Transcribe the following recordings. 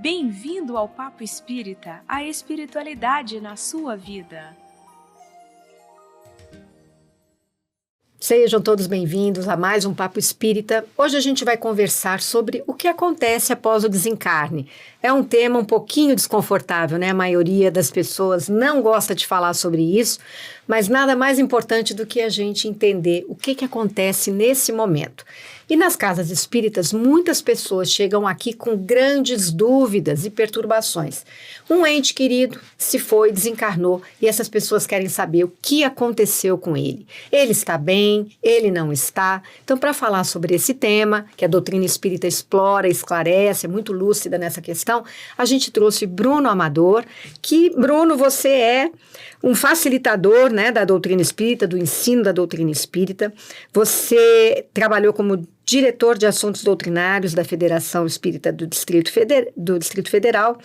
Bem-vindo ao Papo Espírita, a espiritualidade na sua vida. Sejam todos bem-vindos a mais um Papo Espírita. Hoje a gente vai conversar sobre o que acontece após o desencarne. É um tema um pouquinho desconfortável, né? A maioria das pessoas não gosta de falar sobre isso, mas nada mais importante do que a gente entender o que acontece nesse momento. E nas casas espíritas, muitas pessoas chegam aqui com grandes dúvidas e perturbações. Um ente querido se foi, desencarnou, e essas pessoas querem saber o que aconteceu com ele. Ele está bem? Ele não está? Então, para falar sobre esse tema, que a doutrina espírita explora, esclarece, é muito lúcida nessa questão, a gente trouxe Bruno Amador, que, Bruno, você é um facilitador, né, da doutrina espírita, do ensino da doutrina espírita. Você trabalhou como diretor de assuntos doutrinários da Federação Espírita do Distrito Federal,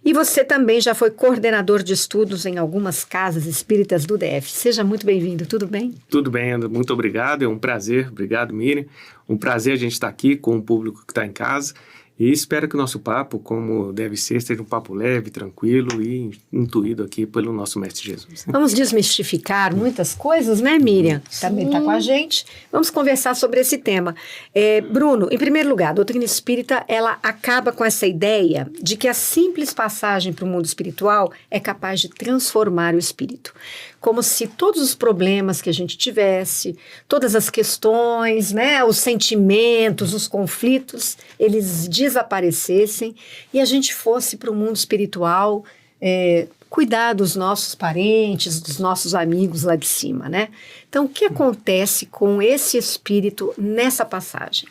e você também já foi coordenador de estudos em algumas casas espíritas do DF. Seja muito bem-vindo, tudo bem? Tudo bem, André, muito obrigado, é um prazer, obrigado, Miriam, um prazer a gente estar aqui com o público que está em casa. E espero que o nosso papo, como deve ser, seja um papo leve, tranquilo e intuído aqui pelo nosso Mestre Jesus. Vamos desmistificar muitas coisas, né, Miriam? Também está com a gente. Vamos conversar sobre esse tema. Bruno, em primeiro lugar, a doutrina espírita, ela acaba com essa ideia de que a simples passagem para o mundo espiritual é capaz de transformar o espírito. Como se todos os problemas que a gente tivesse, todas as questões, né, os sentimentos, os conflitos, eles desaparecessem e a gente fosse para o mundo espiritual cuidar dos nossos parentes, dos nossos amigos lá de cima, né? Então, o que acontece com esse espírito nessa passagem?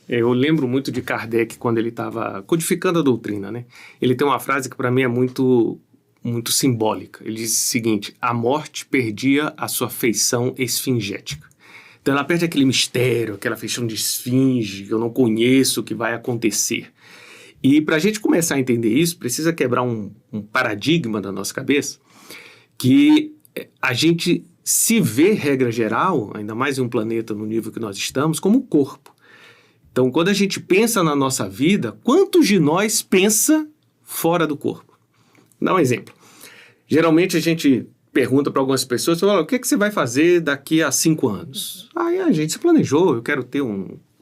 Eu lembro muito de Kardec quando ele estava codificando a doutrina, né? Ele tem uma frase que para mim é muito simbólica. Ele diz o seguinte: a morte perdia a sua feição esfingética. Então ela perde aquele mistério, aquela feição de esfinge, que eu não conheço o que vai acontecer. E para a gente começar a entender isso, precisa quebrar um paradigma da nossa cabeça, que a gente se vê, regra geral, ainda mais em um planeta no nível que nós estamos, como corpo. Então quando a gente pensa na nossa vida, quantos de nós pensa fora do corpo? Vou dar um exemplo. Geralmente a gente pergunta para algumas pessoas, o que você vai fazer daqui a 5 anos? Aí a gente se planejou, eu quero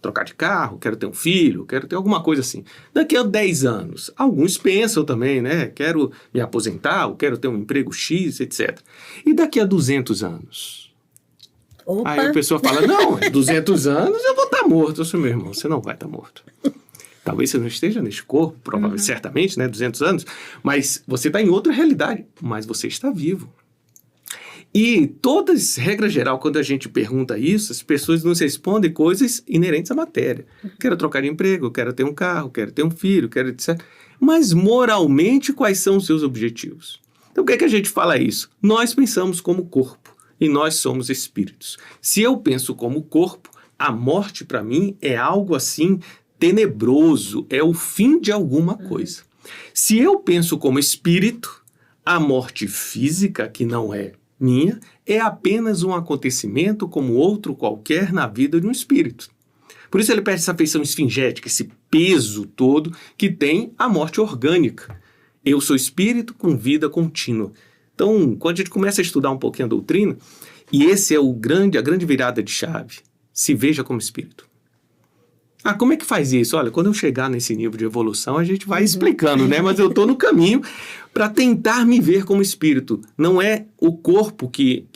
trocar de carro, quero ter um filho, quero ter alguma coisa assim. Daqui a 10 anos, alguns pensam também, né? Quero me aposentar, eu quero ter um emprego X, etc. E daqui a 200 anos? Opa. Aí a pessoa fala, não, 200 anos eu vou estar morto. Eu sou meu irmão, você não vai estar morto. Talvez você não esteja neste corpo, provavelmente, certamente, né, 200 anos, mas você está em outra realidade, mas você está vivo. E todas, regra geral, quando a gente pergunta isso, as pessoas nos respondem coisas inerentes à matéria. Quero trocar de emprego, quero ter um carro, quero ter um filho, quero etc. Mas moralmente, quais são os seus objetivos? Então, por que a gente fala isso? Nós pensamos como corpo e nós somos espíritos. Se eu penso como corpo, a morte para mim é algo assim tenebroso, é o fim de alguma coisa. Se eu penso como espírito, a morte física, que não é minha, é apenas um acontecimento como outro qualquer na vida de um espírito. Por isso ele perde essa feição esfingética, esse peso todo que tem a morte orgânica. Eu sou espírito com vida contínua. Então, quando a gente começa a estudar um pouquinho a doutrina, e esse é a grande virada de chave, se veja como espírito. Como é que faz isso? Olha, quando eu chegar nesse nível de evolução, a gente vai explicando, né? Mas eu estou no caminho para tentar me ver como espírito. Não é o corpo que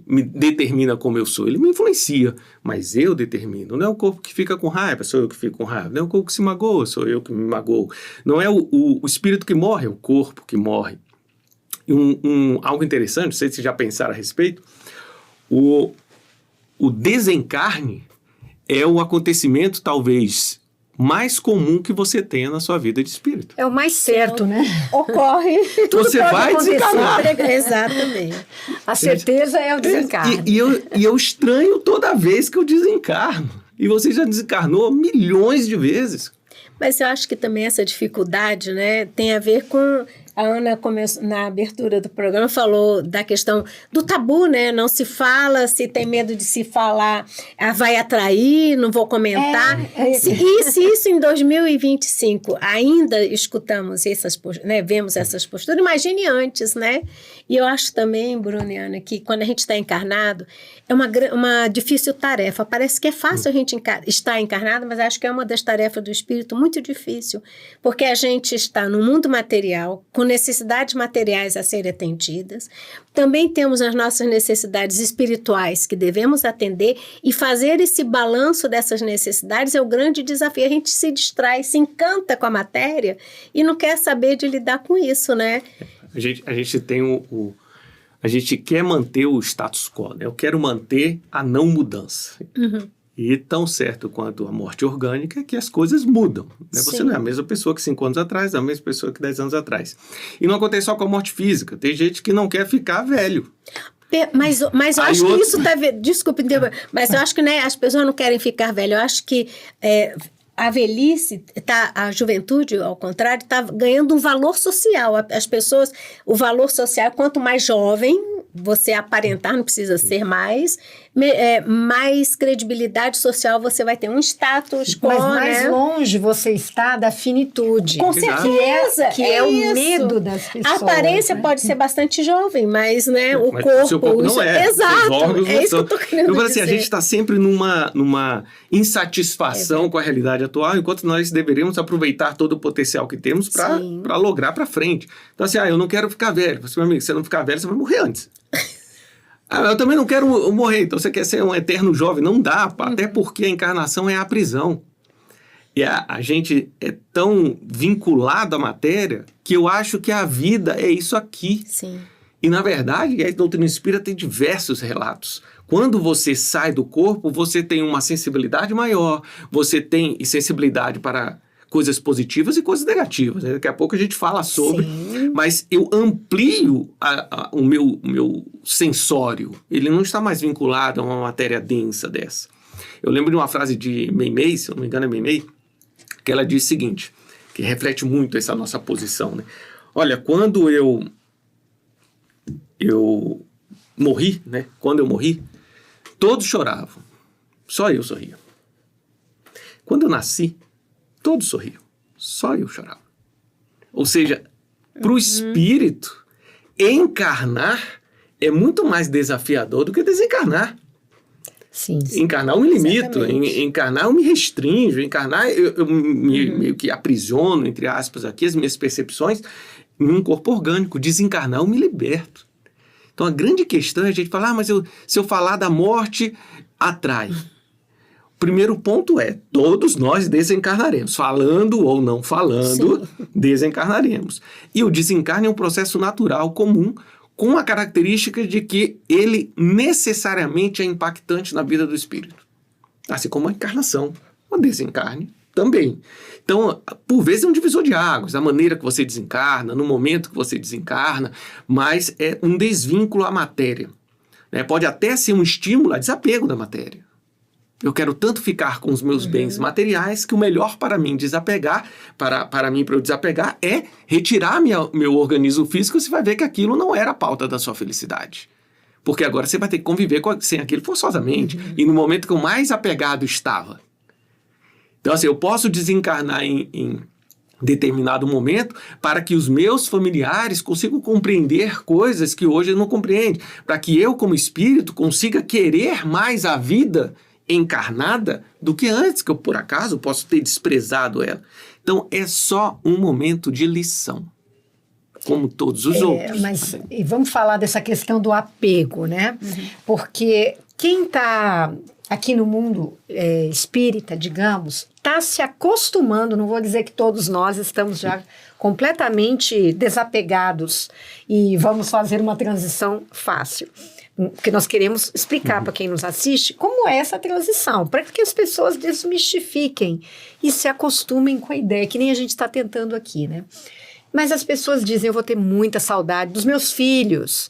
me determina como eu sou. Ele me influencia, mas eu determino. Não é o corpo que fica com raiva, sou eu que fico com raiva. Não é o corpo que se magoa, sou eu que me magoo. Não é o espírito que morre, é o corpo que morre. E algo interessante, não sei se já pensaram a respeito, o desencarne é o acontecimento, talvez, mais comum que você tenha na sua vida de espírito. É o mais certo, né? Ocorre. Tudo você vai desencarnar. Exatamente. A certeza é o desencarne. E eu estranho toda vez que eu desencarno. E você já desencarnou milhões de vezes. Mas eu acho que também essa dificuldade, né, tem a ver com A Ana começou, na abertura do programa, falou da questão do tabu, né? Não se fala, se tem medo de se falar, vai atrair, não vou comentar. Se isso em 2025 ainda escutamos essas posturas, né? Vemos essas posturas, imagine antes, né? E eu acho também, Bruno e Ana, que quando a gente está encarnado, é uma difícil tarefa. Parece que é fácil a gente estar encarnado, mas acho que é uma das tarefas do espírito muito difícil, porque a gente está no mundo material, com necessidades materiais a serem atendidas. Também temos as nossas necessidades espirituais que devemos atender, e fazer esse balanço dessas necessidades é o grande desafio. A gente se distrai, se encanta com a matéria e não quer saber de lidar com isso, né? A gente tem a gente quer manter o status quo, né? Eu quero manter a não mudança. Uhum. E tão certo quanto a morte orgânica é que as coisas mudam, né? Você não é a mesma pessoa que 5 anos atrás, é a mesma pessoa que 10 anos atrás. E não acontece só com a morte física. Tem gente que não quer ficar velho. Mas eu acho que isso deve... Desculpe, mas eu acho que, né, as pessoas não querem ficar velhas. Eu acho que a velhice, a juventude, ao contrário, está ganhando um valor social. As pessoas, o valor social, quanto mais jovem você aparentar, não precisa ser mais credibilidade social você vai ter, um status quo, mas mais né? longe você está da finitude. Com certeza. Que é o medo das pessoas. A aparência, né, pode ser bastante jovem, mas, né, o corpo... Seu corpo não é. Exato, é isso que eu estou querendo dizer. Assim, a gente está sempre numa insatisfação com a realidade atual, enquanto nós deveríamos aproveitar todo o potencial que temos para lograr para frente. Então, assim, eu não quero ficar velho. Você, meu amigo, se você não ficar velho, você vai morrer antes. Eu também não quero morrer, então você quer ser um eterno jovem. Não dá, até porque a encarnação é a prisão. E a gente é tão vinculado à matéria que eu acho que a vida é isso aqui. Sim. E, na verdade, a doutrina espírita tem diversos relatos. Quando você sai do corpo, você tem uma sensibilidade maior, você tem sensibilidade para coisas positivas e coisas negativas. Daqui a pouco a gente fala sobre, mas eu amplio o meu sensório. Ele não está mais vinculado a uma matéria densa dessa. Eu lembro de uma frase de Meimei, se eu não me engano é Meimei, que ela diz o seguinte, que reflete muito essa nossa posição, né? Olha, quando eu morri, né? Quando eu morri, todos choravam, só eu sorria. Quando eu nasci, todos sorriam, só eu chorava. Ou seja, para o espírito, encarnar é muito mais desafiador do que desencarnar. Sim. Encarnar eu me limito, encarnar eu me restringo, encarnar eu meio que aprisiono, entre aspas, aqui as minhas percepções em um corpo orgânico. Desencarnar eu me liberto. Então a grande questão é a gente falar, mas se eu falar da morte, atrai. Primeiro ponto é, todos nós desencarnaremos, falando ou não falando, desencarnaremos. E o desencarne é um processo natural, comum, com a característica de que ele necessariamente é impactante na vida do espírito. Assim como a encarnação, o desencarne também. Então, por vezes é um divisor de águas, a maneira que você desencarna, no momento que você desencarna, mas é um desvínculo à matéria, né? Pode até ser um estímulo a desapego da matéria. Eu quero tanto ficar com os meus bens materiais que o melhor para mim desapegar, para eu desapegar, é retirar meu organismo físico. Você vai ver que aquilo não era a pauta da sua felicidade. Porque agora você vai ter que conviver sem aquilo forçosamente. E no momento que eu mais apegado estava. Então, assim, eu posso desencarnar em determinado momento para que os meus familiares consigam compreender coisas que hoje eu não compreendo. Para que eu, como espírito, consiga querer mais a vida encarnada do que antes, que eu, por acaso, posso ter desprezado ela. Então, é só um momento de lição, como todos os outros. Mas e vamos falar dessa questão do apego, né? Porque quem está aqui no mundo espírita, digamos, está se acostumando, não vou dizer que todos nós estamos já completamente desapegados e vamos fazer uma transição fácil. Porque nós queremos explicar para quem nos assiste como é essa transição, para que as pessoas desmistifiquem e se acostumem com a ideia, que nem a gente está tentando aqui, né? Mas as pessoas dizem, eu vou ter muita saudade dos meus filhos,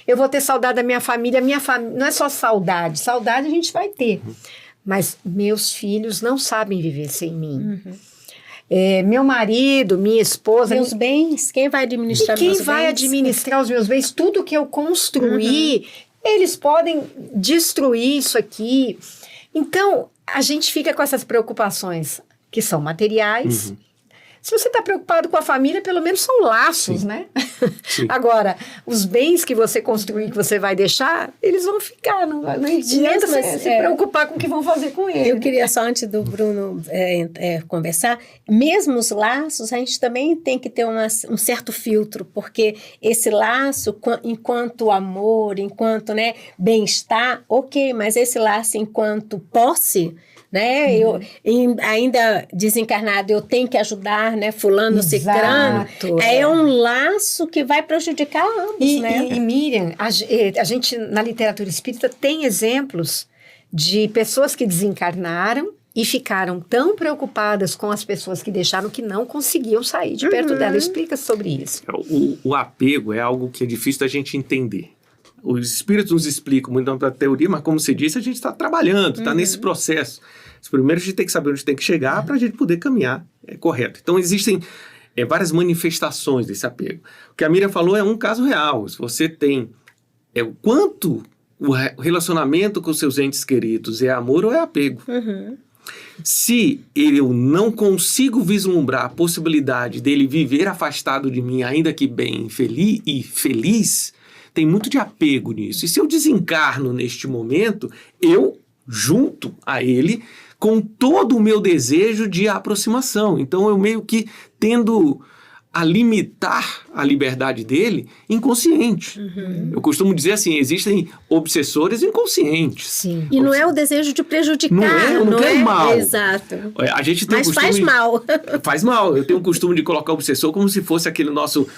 eu vou ter saudade da minha família, não é só saudade a gente vai ter, mas meus filhos não sabem viver sem mim. meu marido, minha esposa... Meus bens, quem vai administrar meus bens? Quem vai administrar os meus bens? Tudo que eu construí, eles podem destruir isso aqui. Então, a gente fica com essas preocupações que são materiais. Se você está preocupado com a família, pelo menos são laços, né? Sim. Agora, os bens que você construir, que você vai deixar, eles vão ficar. Não adianta se preocupar com o que vão fazer com ele. Eu queria só, antes do Bruno conversar, mesmo os laços, a gente também tem que ter um certo filtro, porque esse laço, enquanto amor, enquanto, né, bem-estar, ok, mas esse laço enquanto posse... né? Ainda desencarnado, eu tenho que ajudar, né? Fulano, cicrano. É um laço que vai prejudicar ambos, né? E Miriam, a gente na literatura espírita tem exemplos de pessoas que desencarnaram e ficaram tão preocupadas com as pessoas que deixaram que não conseguiam sair de perto dela. Explica sobre isso. O apego é algo que é difícil da gente entender. Os espíritos nos explicam muito da teoria, mas como você disse, a gente está trabalhando, está nesse processo. Primeiro a gente tem que saber onde tem que chegar para a gente poder caminhar correto. Então existem várias manifestações desse apego. O que a Miriam falou é um caso real. Se você tem o quanto o relacionamento com seus entes queridos é amor ou é apego. Se eu não consigo vislumbrar a possibilidade dele viver afastado de mim, ainda que bem feliz, tem muito de apego nisso. E se eu desencarno neste momento, eu junto a ele com todo o meu desejo de aproximação. Então eu meio que tendo a limitar a liberdade dele inconsciente. Eu costumo dizer assim, existem obsessores inconscientes. Sim. E não é o desejo de prejudicar. Não quer mal. Exato. A gente tem Mas faz mal. Faz mal. Eu tenho o costume de colocar o obsessor como se fosse aquele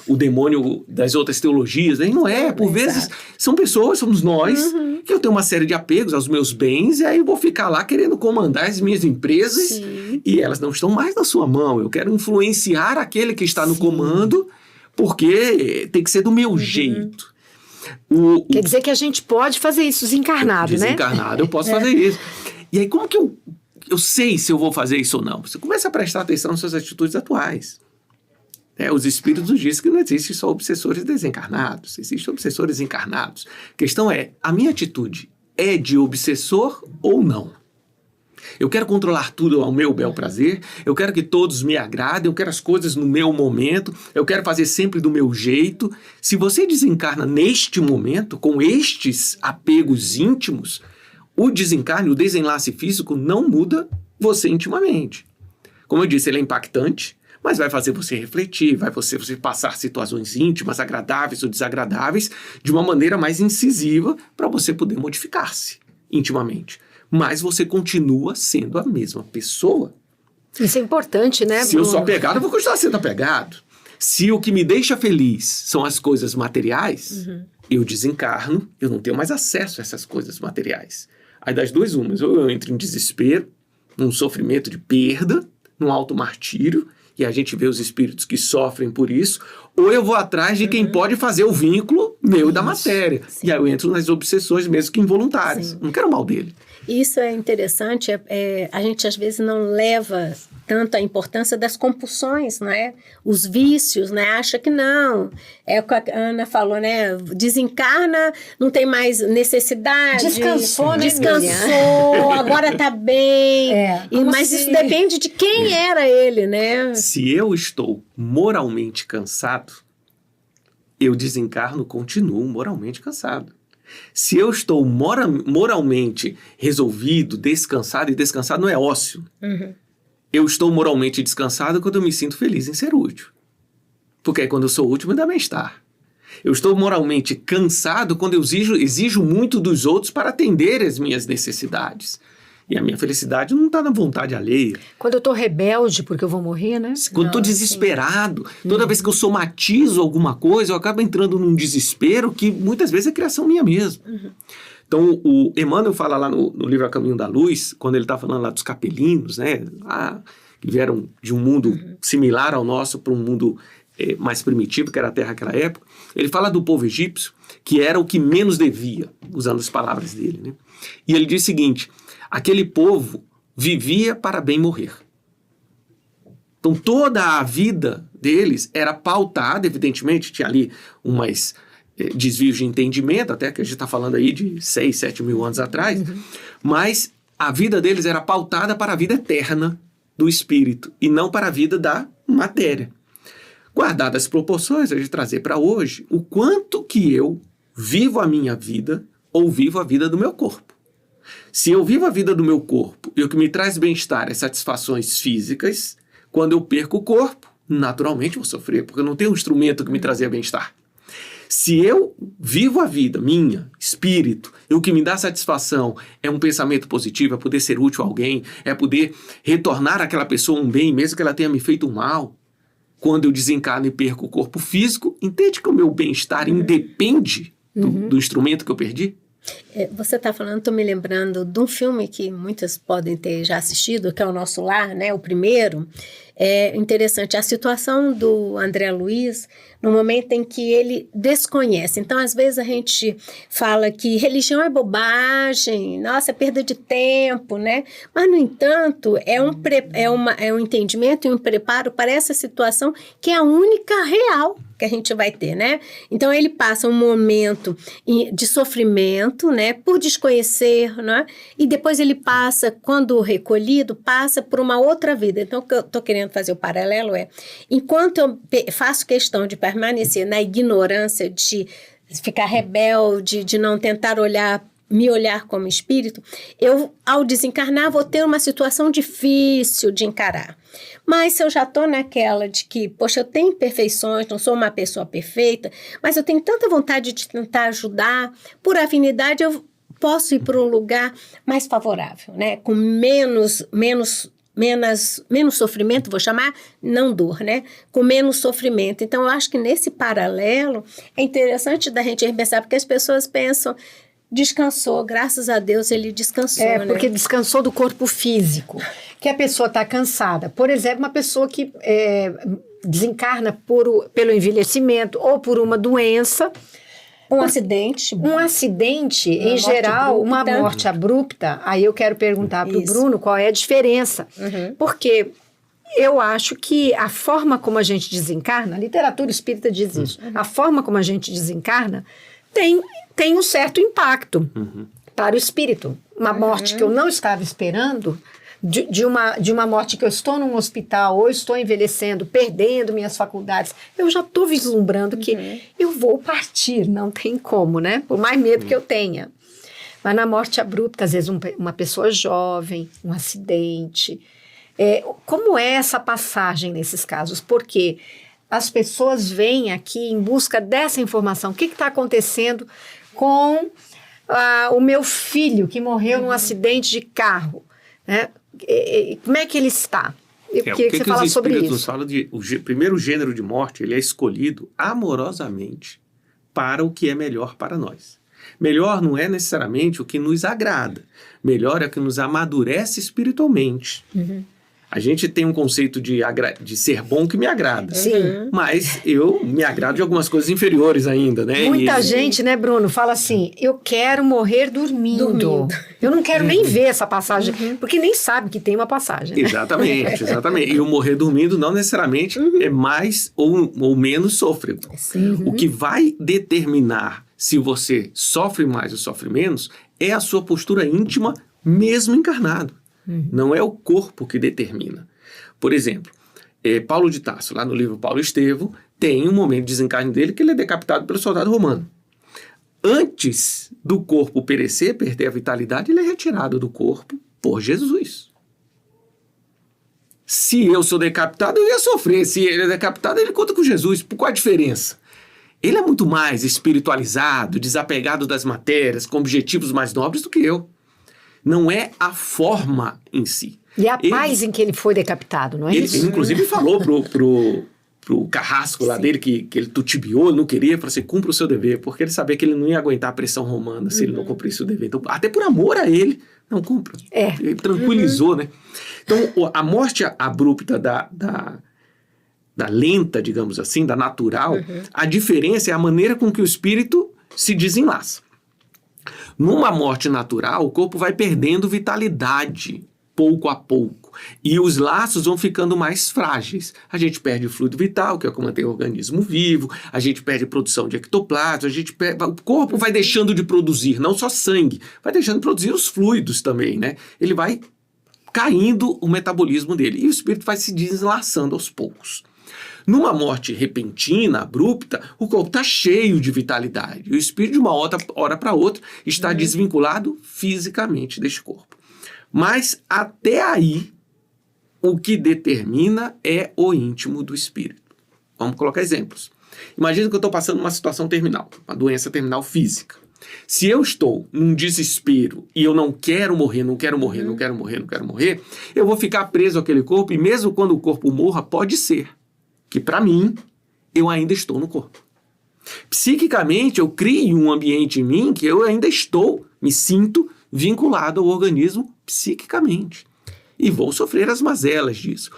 o demônio das outras teologias. E não é. Por vezes, são pessoas, somos nós, que eu tenho uma série de apegos aos meus bens, e aí eu vou ficar lá querendo comandar as minhas empresas, e elas não estão mais na sua mão. Eu quero influenciar aquele que está no comando, porque tem que ser do meu jeito. Quer dizer que a gente pode fazer isso desencarnado, né? Desencarnado, eu posso fazer isso. E aí, como que eu sei se eu vou fazer isso ou não? Você começa a prestar atenção nas suas atitudes atuais. Os espíritos nos dizem que não existem só obsessores desencarnados, existem obsessores encarnados. A questão é, a minha atitude é de obsessor ou não? Eu quero controlar tudo ao meu bel prazer, eu quero que todos me agradem, eu quero as coisas no meu momento, eu quero fazer sempre do meu jeito. Se você desencarna neste momento, com estes apegos íntimos, o desencarne, o desenlace físico não muda você intimamente. Como eu disse, ele é impactante, mas vai fazer você refletir, vai fazer você passar situações íntimas, agradáveis ou desagradáveis, de uma maneira mais incisiva para você poder modificar-se intimamente. Mas você continua sendo a mesma pessoa. Isso é importante, né, Se eu sou apegado, eu vou continuar sendo apegado. Se o que me deixa feliz são as coisas materiais, eu desencarno, eu não tenho mais acesso a essas coisas materiais. Aí das duas umas, ou eu entro em desespero, num sofrimento de perda, num automartírio, e a gente vê os espíritos que sofrem por isso, ou eu vou atrás de quem pode fazer o vínculo meu e da matéria. Sim. E aí eu entro nas obsessões mesmo que involuntárias. Sim. Não quero mal dele. Isso é interessante, a gente às vezes não leva tanto a importância das compulsões, né? Os vícios, né? Acha que não. É o que a Ana falou, né? Desencarna, não tem mais necessidade. Descansou, né? Descansou, agora tá bem. Mas isso depende de quem era ele, né? Se eu estou moralmente cansado, eu desencarno, continuo moralmente cansado. Se eu estou moralmente resolvido, descansado, e descansado não é ócio. Eu estou moralmente descansado quando eu me sinto feliz em ser útil. Porque aí quando eu sou útil me dá bem-estar. Eu estou moralmente cansado quando eu exijo muito dos outros para atender as minhas necessidades. E a minha felicidade não está na vontade alheia. Quando eu estou rebelde porque eu vou morrer, né? Quando eu estou desesperado. Toda vez que eu somatizo alguma coisa, eu acabo entrando num desespero que muitas vezes é criação minha mesmo. Então, o Emmanuel fala lá no livro A Caminho da Luz, quando ele está falando lá dos capelinos, né? Que vieram de um mundo similar ao nosso para um mundo mais primitivo, que era a Terra naquela época. Ele fala do povo egípcio, que era o que menos devia, usando as palavras dele, né? E ele diz o seguinte: aquele povo vivia para bem morrer. Então, toda a vida deles era pautada, evidentemente, tinha ali umas desvios de entendimento, até que a gente está falando aí de 6, 7 mil anos atrás, mas a vida deles era pautada para a vida eterna do espírito e não para a vida da matéria. Guardadas as proporções, a gente trazer para hoje o quanto que eu vivo a minha vida ou vivo a vida do meu corpo. Se eu vivo a vida do meu corpo e o que me traz bem-estar é satisfações físicas, quando eu perco o corpo, naturalmente vou sofrer, porque eu não tenho um instrumento que me trazia bem-estar. Se eu vivo a vida minha, espírito, e o que me dá satisfação é um pensamento positivo, é poder ser útil a alguém, é poder retornar àquela pessoa um bem, mesmo que ela tenha me feito um mal. Quando eu desencarno e perco o corpo físico, entende que o meu bem-estar independe do instrumento que eu perdi? Você está falando, estou me lembrando de um filme que muitas podem ter já assistido, que é o Nosso Lar, né? O primeiro. É interessante a situação do André Luiz no momento em que ele desconhece. Então, às vezes a gente fala que religião é bobagem, nossa, é perda de tempo, né? Mas, no entanto, é um entendimento e um preparo para essa situação que é a única real que a gente vai ter, né? Então, ele passa um momento de sofrimento, né? Por desconhecer, né? E depois ele passa, quando recolhido, passa por uma outra vida. Então, o que eu estou querendo fazer o paralelo é, enquanto eu faço questão de permanecer na ignorância, de ficar rebelde, de não tentar me olhar como espírito, eu, ao desencarnar, vou ter uma situação difícil de encarar. Mas se eu já estou naquela de que, poxa, eu tenho imperfeições, não sou uma pessoa perfeita, mas eu tenho tanta vontade de tentar ajudar, por afinidade eu posso ir para um lugar mais favorável, né? Com menos sofrimento, vou chamar, não dor, né? Com menos sofrimento. Então, eu acho que nesse paralelo é interessante da gente repensar, porque as pessoas pensam, descansou, graças a Deus ele descansou, né? Porque descansou do corpo físico, que a pessoa está cansada. Por exemplo, uma pessoa que desencarna pelo envelhecimento ou por uma doença. Um acidente, em geral, uma morte abrupta. Aí eu quero perguntar para o Bruno qual é a diferença. Porque eu acho que a forma como a gente desencarna, a literatura espírita diz isso, a forma como a gente desencarna tem um certo impacto para o espírito. Uma morte que eu não estava esperando, de uma morte que eu estou num hospital ou estou envelhecendo, perdendo minhas faculdades, eu já estou vislumbrando que eu vou partir, não tem como, né? Por mais medo que eu tenha. Mas na morte abrupta, às vezes uma pessoa jovem, um acidente. Como é essa passagem nesses casos? Porque as pessoas vêm aqui em busca dessa informação. O que está acontecendo com o meu filho que morreu num acidente de carro, né? Como é que ele está? Eu queria que você falasse sobre isso. Nos falam o primeiro gênero de morte, ele é escolhido amorosamente para o que é melhor para nós. Melhor não é necessariamente o que nos agrada. Melhor é o que nos amadurece espiritualmente. A gente tem um conceito de ser bom que me agrada. Sim. Mas eu me agrado de algumas coisas inferiores ainda, né? Muita gente, né, Bruno, fala assim, eu quero morrer dormindo. Eu não quero nem ver essa passagem, porque nem sabe que tem uma passagem. Né? Exatamente. E o morrer dormindo não necessariamente é mais ou menos sôfrego. O que vai determinar se você sofre mais ou sofre menos é a sua postura íntima, mesmo encarnado. Não é o corpo que determina. Por exemplo, Paulo de Tarso, lá no livro Paulo Estevão, tem um momento de desencarne dele que ele é decapitado pelo soldado romano. Antes do corpo perecer, perder a vitalidade, ele é retirado do corpo por Jesus. Se eu sou decapitado, eu ia sofrer. Se ele é decapitado, ele conta com Jesus. Qual a diferença? Ele é muito mais espiritualizado, desapegado das matérias, com objetivos mais nobres do que eu. Não é a forma em si. E a paz em que ele foi decapitado, não é isso? Ele, inclusive, falou pro carrasco lá dele, que ele tutibiou, não queria, falou assim, cumpra o seu dever, porque ele sabia que ele não ia aguentar a pressão romana se ele não cumprisse o dever. Então, até por amor a ele, não cumpra. Ele tranquilizou, né? Então, a morte abrupta da lenta, digamos assim, da natural, a diferença é a maneira com que o espírito se desenlaça. Numa morte natural, o corpo vai perdendo vitalidade pouco a pouco. E os laços vão ficando mais frágeis. A gente perde o fluido vital, que é o que mantém o organismo vivo, a gente perde a produção de ectoplasma, o corpo vai deixando de produzir, não só sangue, vai deixando de produzir os fluidos também, né? Ele vai caindo o metabolismo dele e o espírito vai se desenlaçando aos poucos. Numa morte repentina, abrupta, o corpo está cheio de vitalidade. O espírito, de uma hora para outra, está desvinculado fisicamente deste corpo. Mas, até aí, o que determina é o íntimo do espírito. Vamos colocar exemplos. Imagina que eu estou passando uma situação terminal, uma doença terminal física. Se eu estou num desespero e eu não quero morrer, eu vou ficar preso àquele corpo e mesmo quando o corpo morra, pode ser que para mim, eu ainda estou no corpo. Psiquicamente, eu crio um ambiente em mim que eu ainda me sinto vinculado ao organismo psiquicamente. E vou sofrer as mazelas disso.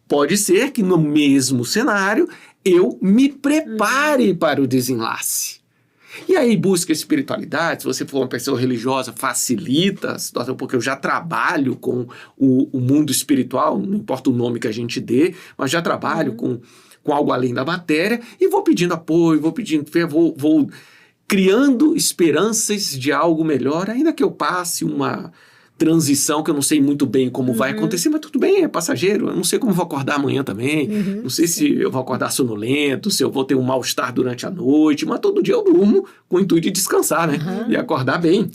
Pode ser que no mesmo cenário, eu me prepare para o desenlace. E aí busca espiritualidade, se você for uma pessoa religiosa, facilita a situação, porque eu já trabalho com o mundo espiritual, não importa o nome que a gente dê, mas já trabalho com algo além da matéria, e vou pedindo apoio, vou pedindo fé, vou criando esperanças de algo melhor, ainda que eu passe uma transição que eu não sei muito bem como vai acontecer, mas tudo bem, é passageiro, eu não sei como vou acordar amanhã também, não sei se eu vou acordar sonolento, se eu vou ter um mal-estar durante a noite, mas todo dia eu durmo com o intuito de descansar, né? E acordar bem.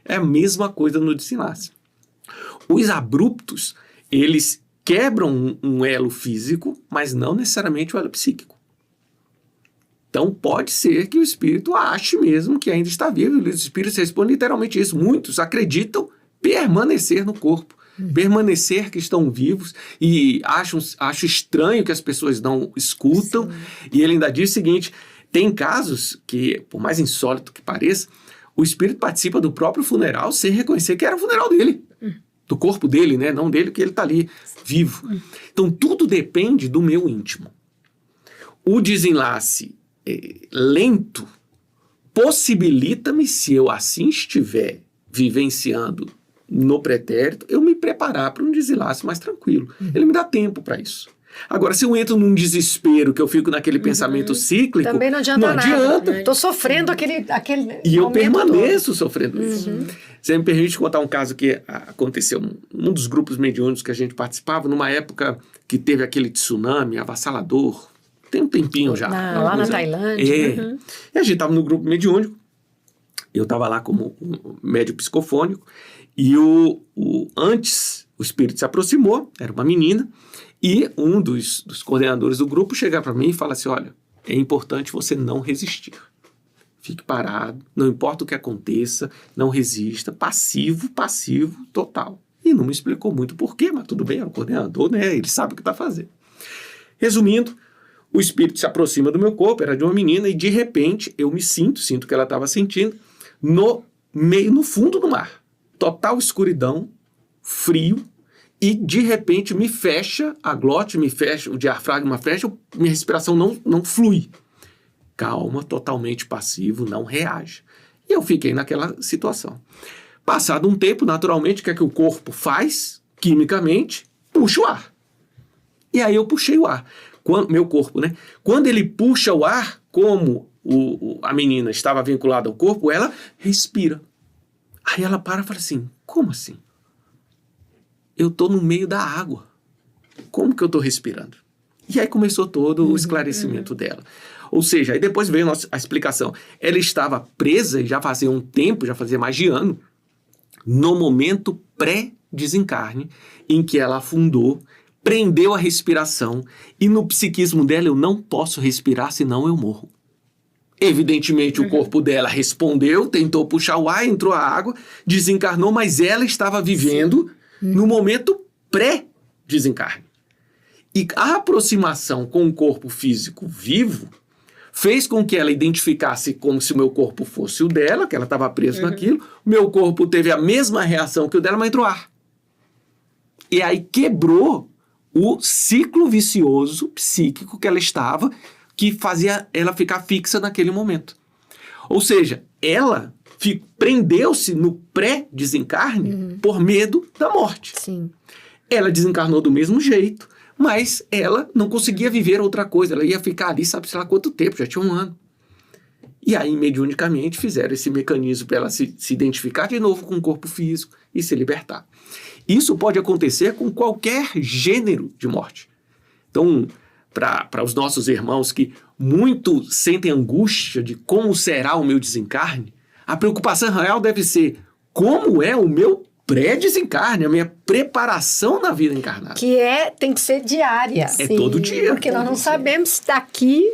É a mesma coisa no desenlace. Os abruptos, eles quebram um elo físico, mas não necessariamente o elo psíquico. Então, pode ser que o espírito ache mesmo que ainda está vivo. Os espíritos respondem literalmente isso. Muitos acreditam permanecer no corpo, permanecer que estão vivos, e acho estranho que as pessoas não escutam. Sim. E ele ainda diz o seguinte, tem casos que, por mais insólito que pareça, o espírito participa do próprio funeral sem reconhecer que era o funeral dele. Do corpo dele, né? Não dele, que ele está ali, vivo. Então, tudo depende do meu íntimo. O desenlace lento possibilita-me, se eu assim estiver vivenciando no pretérito, eu me preparar para um desenlace mais tranquilo. Ele me dá tempo para isso. Agora, se eu entro num desespero, que eu fico naquele pensamento cíclico... Também não adianta nada. Estou sofrendo aquele e eu permaneço sofrendo isso. Você me permite contar um caso que aconteceu num dos grupos mediúnicos que a gente participava, numa época que teve aquele tsunami avassalador. Tem um tempinho já. Lá na Tailândia. E a gente estava no grupo mediúnico. Eu estava lá como um médium psicofônico. E antes o espírito se aproximou, era uma menina. E um dos coordenadores do grupo chega para mim e fala assim, olha, é importante você não resistir. Fique parado, não importa o que aconteça, não resista, passivo total. E não me explicou muito por quê, mas tudo bem, é o coordenador, né? Ele sabe o que está fazendo. Resumindo, o espírito se aproxima do meu corpo, era de uma menina, e de repente eu me sinto que ela estava sentindo, no fundo do mar. Total escuridão, frio, e de repente me fecha a glote, me fecha, o diafragma fecha, minha respiração não flui. Calma, totalmente passivo, não reage. E eu fiquei naquela situação. Passado um tempo, naturalmente, o que é que o corpo faz? Quimicamente, puxa o ar. E aí eu puxei o ar. Meu corpo, né? Quando ele puxa o ar, como a menina estava vinculada ao corpo, ela respira. Aí ela para e fala assim, como assim? Eu estou no meio da água. Como que eu estou respirando? E aí começou todo o esclarecimento dela. Ou seja, aí depois veio a explicação. Ela estava presa, e já fazia um tempo, já fazia mais de ano, no momento pré-desencarne, em que ela afundou, prendeu a respiração, e no psiquismo dela, eu não posso respirar, senão eu morro. Evidentemente, o corpo dela respondeu, tentou puxar o ar, entrou a água, desencarnou, mas ela estava vivendo no momento pré-desencarne. E a aproximação com o corpo físico vivo fez com que ela identificasse como se o meu corpo fosse o dela, que ela estava presa naquilo, o meu corpo teve a mesma reação que o dela, mas entrou ar. E aí quebrou o ciclo vicioso psíquico que ela estava, que fazia ela ficar fixa naquele momento. Ou seja, ela prendeu-se no pré-desencarne por medo da morte. Sim. Ela desencarnou do mesmo jeito, mas ela não conseguia viver outra coisa. Ela ia ficar ali, sabe-se lá quanto tempo, já tinha 1 ano. E aí, mediunicamente, fizeram esse mecanismo para ela se identificar de novo com o corpo físico e se libertar. Isso pode acontecer com qualquer gênero de morte. Então, para os nossos irmãos que muito sentem angústia de como será o meu desencarne, a preocupação real deve ser como é o meu pré-desencarne, a minha preparação na vida encarnada. Que tem que ser diária. É todo dia. Porque nós não sabemos se daqui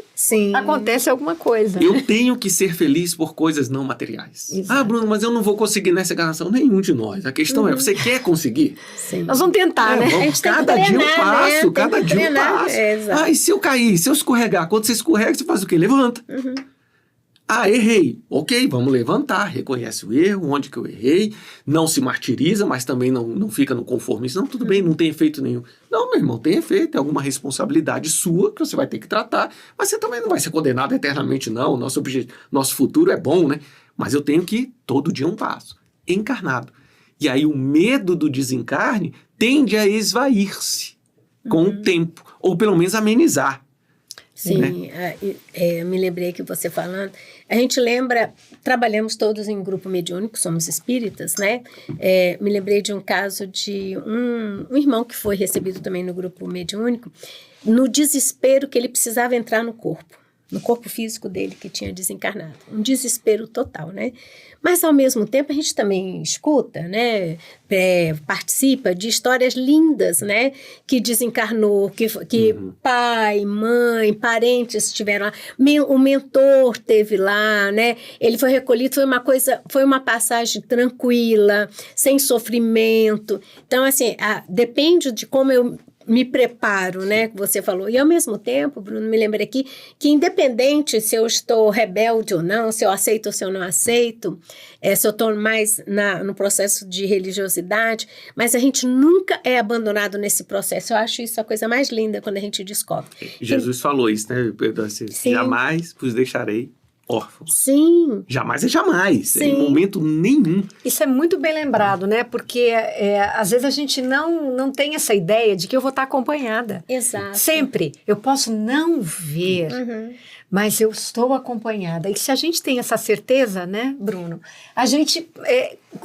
acontece alguma coisa. Eu tenho que ser feliz por coisas não materiais. Exato. Bruno, mas eu não vou conseguir nessa encarnação. Nenhum de nós. A questão é, você quer conseguir? Sim. Nós vamos tentar, né? Vamos, cada dia um passo, cada dia um passo. Exato. E se eu cair, se eu escorregar? Quando você escorrega, você faz o quê? Levanta. Errei. Ok, vamos levantar. Reconhece o erro, onde que eu errei. Não se martiriza, mas também não fica no conformismo. Não, tudo bem, não tem efeito nenhum. Não, meu irmão, tem efeito. É alguma responsabilidade sua que você vai ter que tratar. Mas você também não vai ser condenado eternamente, não. Nosso futuro é bom, né? Mas eu tenho que ir todo dia um passo. Encarnado. E aí o medo do desencarne tende a esvair-se com o tempo. Ou pelo menos amenizar. Sim, né? Me lembrei que você falando, a gente lembra, trabalhamos todos em grupo mediúnico, somos espíritas, né? Me lembrei de um caso de um irmão que foi recebido também no grupo mediúnico, no desespero que ele precisava entrar no corpo físico dele que tinha desencarnado, um desespero total, né? Mas ao mesmo tempo a gente também escuta, né? Participa de histórias lindas, né? Que desencarnou, que pai, mãe, parentes estiveram lá, o mentor teve lá, né? Ele foi recolhido, foi uma passagem tranquila, sem sofrimento. Então, assim, depende de como eu me preparo, né, que você falou. E ao mesmo tempo, Bruno, me lembra aqui que independente se eu estou rebelde ou não, se eu aceito ou se eu não aceito, se eu estou mais no processo de religiosidade, mas a gente nunca é abandonado nesse processo. Eu acho isso a coisa mais linda quando a gente descobre. Jesus falou isso, né? Jamais vos deixarei órfãos. Sim. Jamais é jamais. Sim. Em momento nenhum. Isso é muito bem lembrado, né? Porque às vezes a gente não tem essa ideia de que eu vou estar acompanhada. Exato. Sempre. Eu posso não ver, mas eu estou acompanhada. E se a gente tem essa certeza, né, Bruno?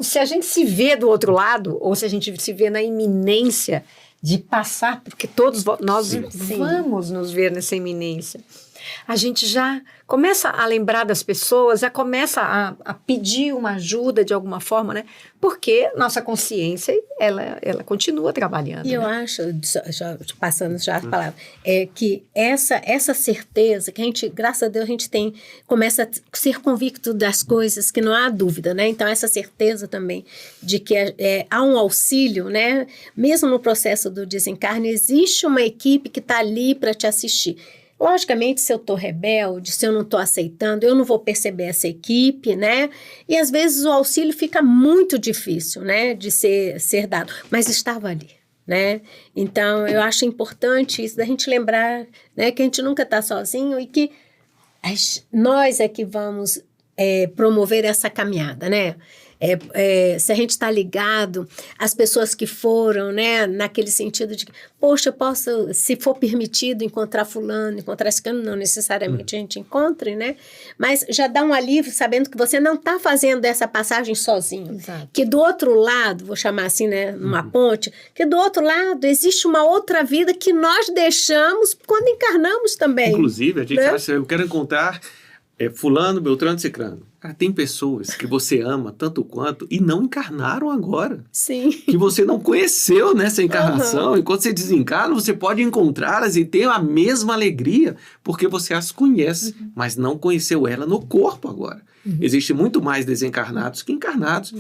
Se a gente se vê do outro lado, ou se a gente se vê na iminência de passar, porque todos nós vamos nos ver nessa iminência, a gente já começa a lembrar das pessoas, já começa a pedir uma ajuda de alguma forma, né? Porque nossa consciência, ela continua trabalhando. E eu acho, passando já a palavra, que essa certeza que a gente, graças a Deus, a gente começa a ser convicto das coisas que não há dúvida, né? Então, essa certeza também de que há um auxílio, né? Mesmo no processo do desencarne, existe uma equipe que está ali para te assistir. Logicamente, se eu estou rebelde, se eu não estou aceitando, eu não vou perceber essa equipe, né? E às vezes o auxílio fica muito difícil, né? De ser dado, mas estava ali, né? Então, eu acho importante isso da gente lembrar, né? Que a gente nunca está sozinho e que nós é que vamos promover essa caminhada, né? Se a gente está ligado às pessoas que foram, né, naquele sentido de que, poxa, eu posso, se for permitido, encontrar fulano, encontrar ciclano, não necessariamente a gente encontre, né, mas já dá um alívio sabendo que você não está fazendo essa passagem sozinho. Exato. Que do outro lado, vou chamar assim, né, numa ponte, que do outro lado existe uma outra vida que nós deixamos quando encarnamos também. Inclusive, a gente né? acha, eu quero encontrar fulano, beltrano, ciclano. Cara, tem pessoas que você ama tanto quanto e não encarnaram agora. Sim. Que você não conheceu nessa encarnação. E quando você desencarna, você pode encontrá-las e ter a mesma alegria, porque você as conhece, mas não conheceu ela no corpo agora. Existe muito mais desencarnados que encarnados.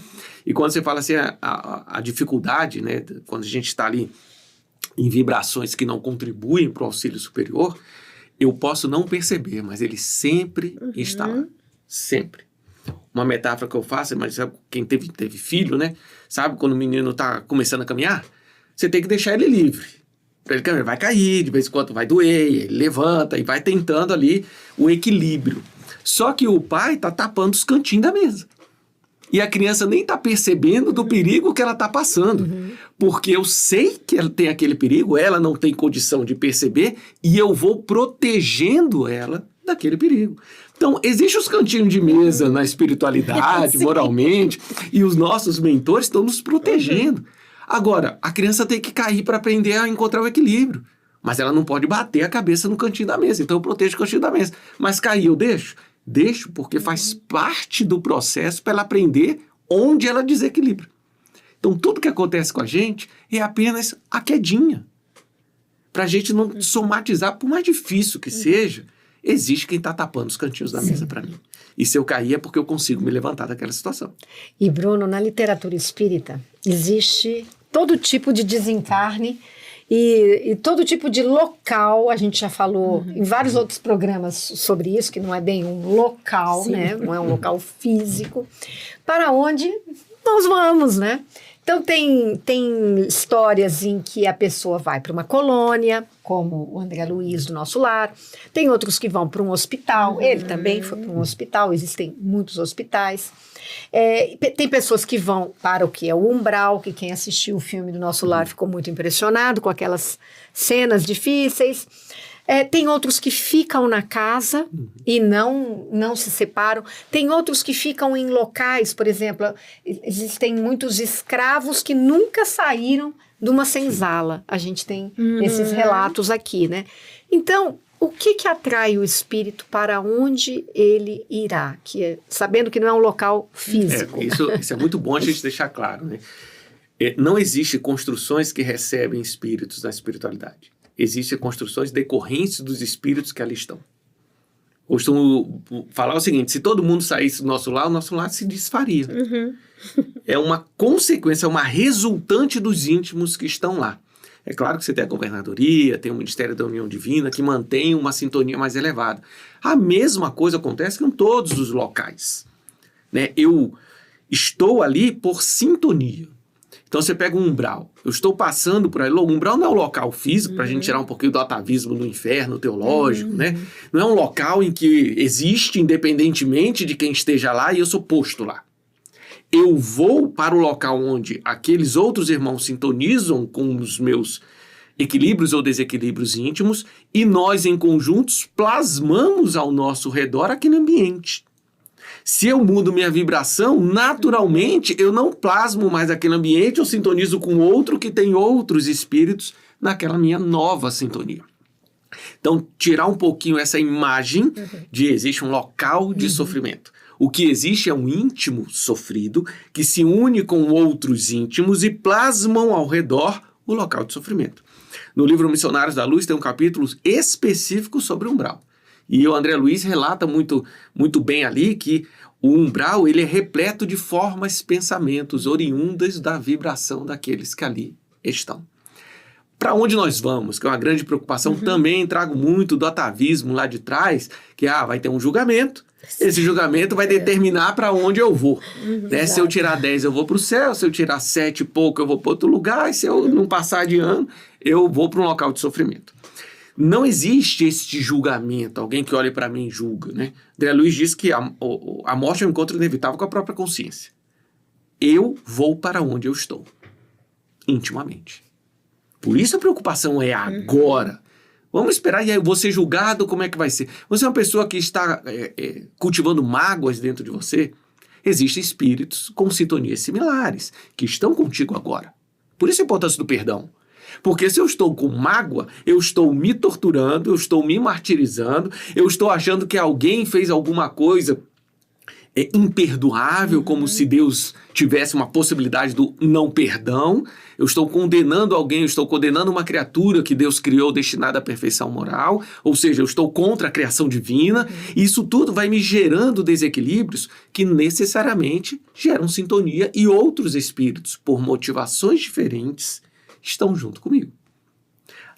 E quando você fala assim, a dificuldade, né, quando a gente está ali em vibrações que não contribuem para o auxílio superior, eu posso não perceber, mas ele sempre está lá. Sempre. Uma metáfora que eu faço, mas sabe, quem teve filho, né? Sabe quando o menino está começando a caminhar? Você tem que deixar ele livre. Para ele caminhar, vai cair, de vez em quando vai doer, ele levanta e vai tentando ali o equilíbrio. Só que o pai está tapando os cantinhos da mesa. E a criança nem está percebendo do perigo que ela está passando. Porque eu sei que ela tem aquele perigo, ela não tem condição de perceber, e eu vou protegendo ela daquele perigo. Então, existem os cantinhos de mesa na espiritualidade, moralmente, e os nossos mentores estão nos protegendo. Agora, a criança tem que cair para aprender a encontrar o equilíbrio. Mas ela não pode bater a cabeça no cantinho da mesa. Então, eu protejo o cantinho da mesa. Mas cair, eu deixo? Deixo, porque faz parte do processo para ela aprender onde ela desequilibra. Então, tudo que acontece com a gente é apenas a quedinha. Para a gente não somatizar, por mais difícil que seja, existe quem está tapando os cantinhos da mesa para mim. E se eu cair é porque eu consigo me levantar daquela situação. E, Bruno, na literatura espírita, existe todo tipo de desencarne e todo tipo de local. A gente já falou em vários outros programas sobre isso, que não é bem um local, né? Não é um local físico, para onde nós vamos, né? Então, tem histórias em que a pessoa vai para uma colônia, como o André Luiz do Nosso Lar. Tem outros que vão para um hospital. Ele também foi para um hospital. Existem muitos hospitais. Tem pessoas que vão para o que é o umbral, que quem assistiu o filme do Nosso Lar ficou muito impressionado com aquelas cenas difíceis. Tem outros que ficam na casa e não se separam. Tem outros que ficam em locais, por exemplo, existem muitos escravos que nunca saíram de uma senzala. A gente tem esses relatos aqui, né? Então, o que atrai o espírito para onde ele irá? Sabendo que não é um local físico. Isso é muito bom a gente deixar claro, né? Não existe construções que recebem espíritos na espiritualidade. Existem construções decorrentes dos espíritos que ali estão. Eu costumo falar o seguinte: se todo mundo saísse do nosso lar, o nosso lar se desfaria. É uma consequência, é uma resultante dos íntimos que estão lá. É claro que você tem a governadoria, tem o Ministério da União Divina, que mantém uma sintonia mais elevada. A mesma coisa acontece com todos os locais, né? Eu estou ali por sintonia. Então você pega um umbral. Eu estou passando por ali. O umbral não é um local físico, para a gente tirar um pouquinho do atavismo do inferno teológico, né? Não é um local em que existe independentemente de quem esteja lá e eu sou posto lá. Eu vou para o local onde aqueles outros irmãos sintonizam com os meus equilíbrios ou desequilíbrios íntimos e nós, em conjuntos, plasmamos ao nosso redor aquele ambiente. Se eu mudo minha vibração, naturalmente eu não plasmo mais aquele ambiente, eu sintonizo com outro que tem outros espíritos naquela minha nova sintonia. Então, tirar um pouquinho essa imagem de existe um local de sofrimento. O que existe é um íntimo sofrido que se une com outros íntimos e plasmam ao redor o local de sofrimento. No livro Missionários da Luz tem um capítulo específico sobre o umbral. E o André Luiz relata muito, muito bem ali que o umbral ele é repleto de formas, pensamentos oriundas da vibração daqueles que ali estão. Para onde nós vamos, que é uma grande preocupação, também trago muito do atavismo lá de trás, que vai ter um julgamento, esse julgamento vai determinar para onde eu vou. Né? Se eu tirar 10, eu vou para o céu, se eu tirar 7 e pouco, eu vou para outro lugar, e se eu não passar de ano, eu vou para um local de sofrimento. Não existe este julgamento, alguém que olha para mim e julga, né? André Luiz diz que a morte é um encontro inevitável com a própria consciência. Eu vou para onde eu estou, intimamente. Por isso a preocupação é agora. Vamos esperar, e aí eu vou ser julgado, como é que vai ser? Você é uma pessoa que está cultivando mágoas dentro de você? Existem espíritos com sintonias similares, que estão contigo agora. Por isso a importância do perdão. Porque se eu estou com mágoa, eu estou me torturando, eu estou me martirizando, eu estou achando que alguém fez alguma coisa imperdoável, como se Deus tivesse uma possibilidade do não perdão. Eu estou condenando alguém, eu estou condenando uma criatura que Deus criou destinada à perfeição moral, ou seja, eu estou contra a criação divina, e isso tudo vai me gerando desequilíbrios que necessariamente geram sintonia e outros espíritos, por motivações diferentes, estão junto comigo.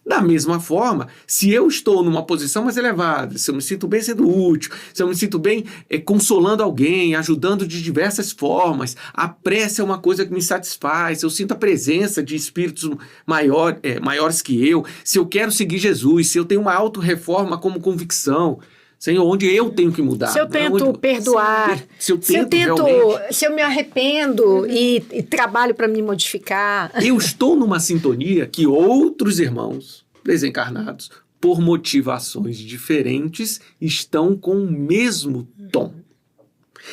Da mesma forma, se eu estou numa posição mais elevada, se eu me sinto bem sendo útil, se eu me sinto bem consolando alguém, ajudando de diversas formas, a prece é uma coisa que me satisfaz, eu sinto a presença de espíritos maiores que eu, se eu quero seguir Jesus, se eu tenho uma auto-reforma como convicção, Senhor, onde eu tenho que mudar? Se eu tento perdoar, se eu tento realmente, se eu me arrependo e trabalho para me modificar. eu estou numa sintonia que outros irmãos desencarnados, por motivações diferentes, estão com o mesmo tom.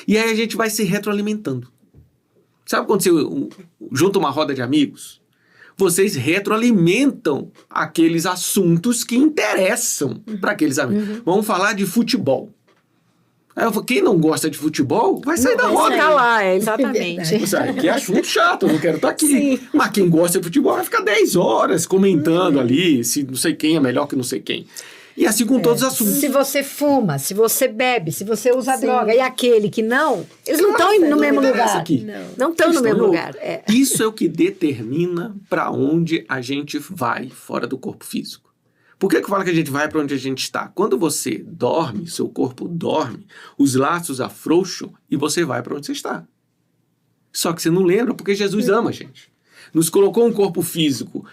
E aí a gente vai se retroalimentando. Sabe quando você junta uma roda de amigos? Vocês retroalimentam aqueles assuntos que interessam para aqueles amigos. Vamos falar de futebol. Aí eu falo, quem não gosta de futebol vai sair da roda. Ficar lá, exatamente. Que assunto chato, eu não quero estar aqui. Sim. Mas quem gosta de futebol vai ficar 10 horas comentando ali se não sei quem é melhor que não sei quem. E assim com todos os assuntos. Se você fuma, se você bebe, se você usa droga, e aquele que não, eles não estão no mesmo lugar. Aqui. Não estão no mesmo lugar. Isso é o que determina para onde a gente vai fora do corpo físico. Por que eu falo que a gente vai para onde a gente está? Quando você dorme, seu corpo dorme, os laços afrouxam e você vai para onde você está. Só que você não lembra porque Jesus ama a gente. Nos colocou um corpo físico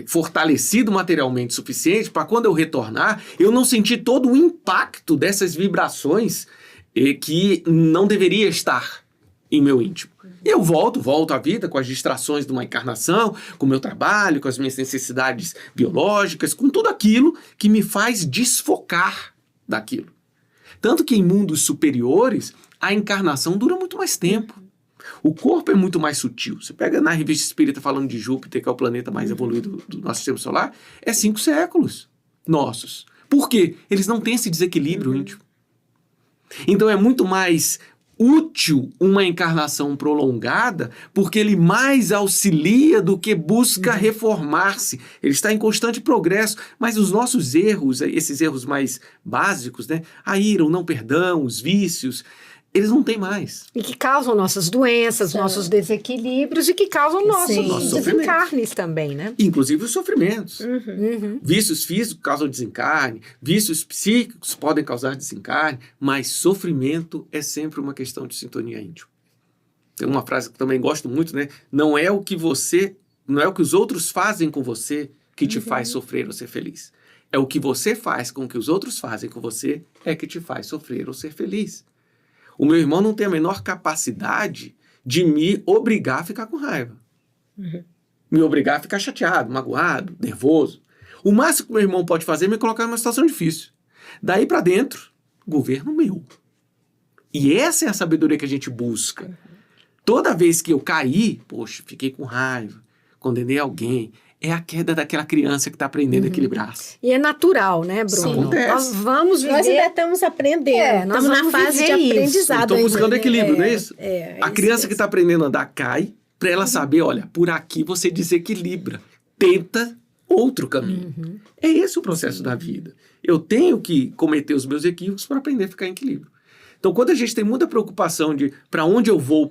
fortalecido materialmente suficiente para quando eu retornar, eu não sentir todo o impacto dessas vibrações que não deveria estar em meu íntimo. Eu volto à vida com as distrações de uma encarnação, com o meu trabalho, com as minhas necessidades biológicas, com tudo aquilo que me faz desfocar daquilo. Tanto que em mundos superiores, a encarnação dura muito mais tempo. O corpo é muito mais sutil. Você pega na Revista Espírita falando de Júpiter, que é o planeta mais evoluído do nosso sistema solar, é 5 séculos nossos. Por quê? Eles não têm esse desequilíbrio íntimo. Então é muito mais útil uma encarnação prolongada, porque ele mais auxilia do que busca reformar-se. Ele está em constante progresso, mas os nossos erros, esses erros mais básicos, né? A ira, o não perdão, os vícios, eles não têm mais. E que causam nossas doenças, nossos desequilíbrios e que causam nossos desencarnes também, né? Inclusive os sofrimentos. Vícios físicos causam desencarne, vícios psíquicos podem causar desencarne, mas sofrimento é sempre uma questão de sintonia íntima. Tem uma frase que também gosto muito, né? Não é o que os outros fazem com você que te faz sofrer ou ser feliz. É o que você faz com que os outros fazem com você é que te faz sofrer ou ser feliz. O meu irmão não tem a menor capacidade de me obrigar a ficar com raiva. Me obrigar a ficar chateado, magoado, nervoso. O máximo que meu irmão pode fazer é me colocar numa situação difícil. Daí para dentro, governo meu. E essa é a sabedoria que a gente busca. Toda vez que eu caí, poxa, fiquei com raiva, condenei alguém, é a queda daquela criança que está aprendendo a equilibrar-se. E é natural, né, Bruno? Acontece. Nós vamos viver... Nós ainda estamos aprendendo. nós Estamos na vamos fase de viver aprendizado. Estou buscando equilíbrio, não é isso? É A isso criança que mesmo. está aprendendo a andar cai, para ela saber, olha, por aqui você desequilibra. Tenta outro caminho. É esse o processo da vida. Eu tenho que cometer os meus equívocos para aprender a ficar em equilíbrio. Então, quando a gente tem muita preocupação de para onde eu vou,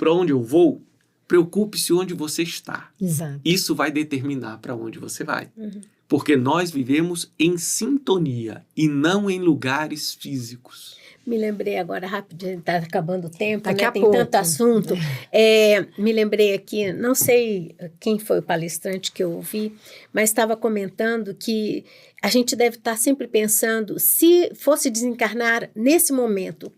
preocupe-se onde você está. Exato. Isso vai determinar para onde você vai. Porque nós vivemos em sintonia e não em lugares físicos. Me lembrei agora, rapidinho, está acabando o tempo, Daqui né? a Tem pouco. tanto assunto. Me lembrei aqui, não sei quem foi o palestrante que eu ouvi, mas estava comentando que a gente deve estar sempre pensando, se fosse desencarnar nesse momento,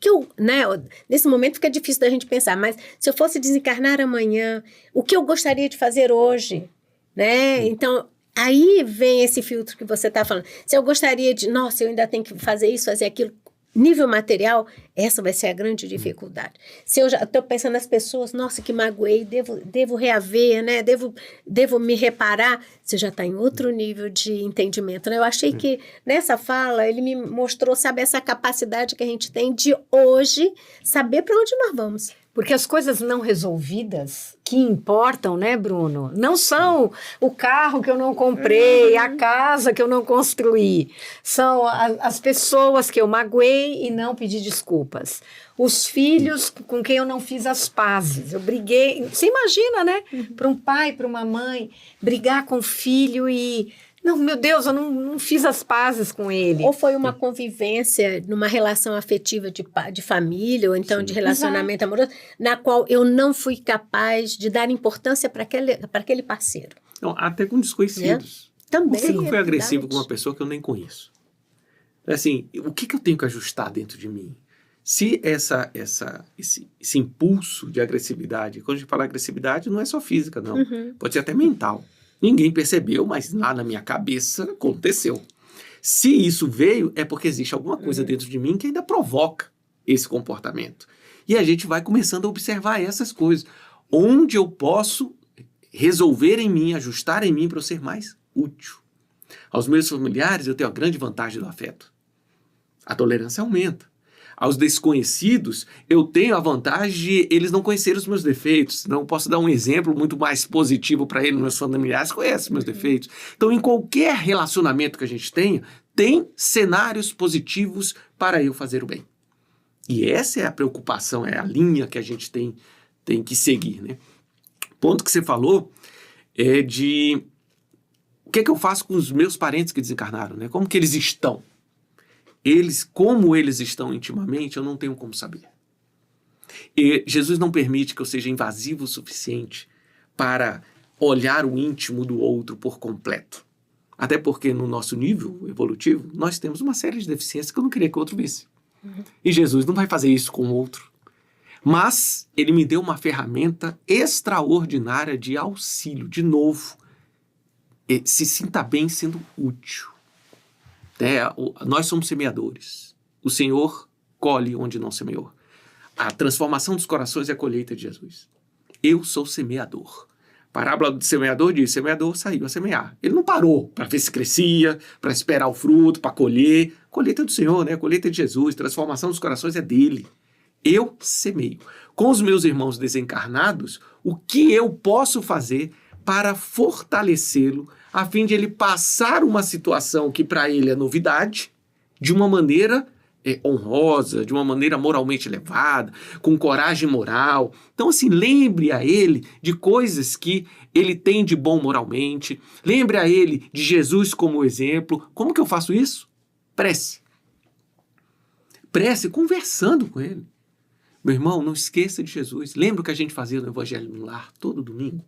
nesse momento fica difícil da gente pensar, mas se eu fosse desencarnar amanhã, o que eu gostaria de fazer hoje, né? Então, aí vem esse filtro que você está falando. Se eu gostaria de, nossa, eu ainda tenho que fazer isso, fazer aquilo, nível material, essa vai ser a grande dificuldade. Se eu já estou pensando nas pessoas, nossa, que magoei, devo reaver, né? Devo me reparar, você já está em outro nível de entendimento, né? Eu achei que nessa fala ele me mostrou, sabe, essa capacidade que a gente tem de hoje saber para onde nós vamos. Porque as coisas não resolvidas que importam, né, Bruno? Não são o carro que eu não comprei, a casa que eu não construí. São as pessoas que eu magoei e não pedi desculpas. Os filhos com quem eu não fiz as pazes. Eu briguei. Você imagina, né? Para um pai, para uma mãe, brigar com o filho e... Não, meu Deus, eu não fiz as pazes com ele. Ou foi uma convivência numa relação afetiva de família, ou então de relacionamento amoroso, na qual eu não fui capaz de dar importância para aquele parceiro. Não, até com desconhecidos. Também. Por que eu fui agressivo verdade. com uma pessoa que eu nem conheço? Assim, o que eu tenho que ajustar dentro de mim? Se esse impulso de agressividade, quando a gente fala agressividade, não é só física, não. Pode ser até mental. Ninguém percebeu, mas lá na minha cabeça aconteceu. Se isso veio, é porque existe alguma coisa dentro de mim que ainda provoca esse comportamento. E a gente vai começando a observar essas coisas. Onde eu posso resolver em mim, ajustar em mim para eu ser mais útil. Aos meus familiares, eu tenho a grande vantagem do afeto. A tolerância aumenta. Aos desconhecidos, eu tenho a vantagem de eles não conhecerem os meus defeitos. Não posso dar um exemplo muito mais positivo para eles. Meus familiares conhecem meus defeitos. Então, em qualquer relacionamento que a gente tenha, tem cenários positivos para eu fazer o bem. E essa é a preocupação, é a linha que a gente tem que seguir, né? O ponto que você falou é de o que eu faço com os meus parentes que desencarnaram, né? Como que eles estão? Como eles estão intimamente, eu não tenho como saber. E Jesus não permite que eu seja invasivo o suficiente para olhar o íntimo do outro por completo. Até porque no nosso nível evolutivo, nós temos uma série de deficiências que eu não queria que o outro visse. E Jesus não vai fazer isso com o outro. Mas ele me deu uma ferramenta extraordinária de auxílio, de novo. Se sinta bem sendo útil. Nós somos semeadores. O Senhor colhe onde não semeou. A transformação dos corações é a colheita de Jesus. Eu sou semeador. A parábola do semeador diz: semeador saiu a semear. Ele não parou para ver se crescia, para esperar o fruto, para colher. Colheita do Senhor, né? Colheita de Jesus. Transformação dos corações é dele. Eu semeio. Com os meus irmãos desencarnados, o que eu posso fazer para fortalecê-lo, a fim de ele passar uma situação que para ele é novidade, de uma maneira honrosa, de uma maneira moralmente elevada, com coragem moral. Então, assim, lembre a ele de coisas que ele tem de bom moralmente. Lembre a ele de Jesus como exemplo. Como que eu faço isso? Prece. Prece conversando com ele. Meu irmão, não esqueça de Jesus. Lembra o que a gente fazia no Evangelho no Lar todo domingo?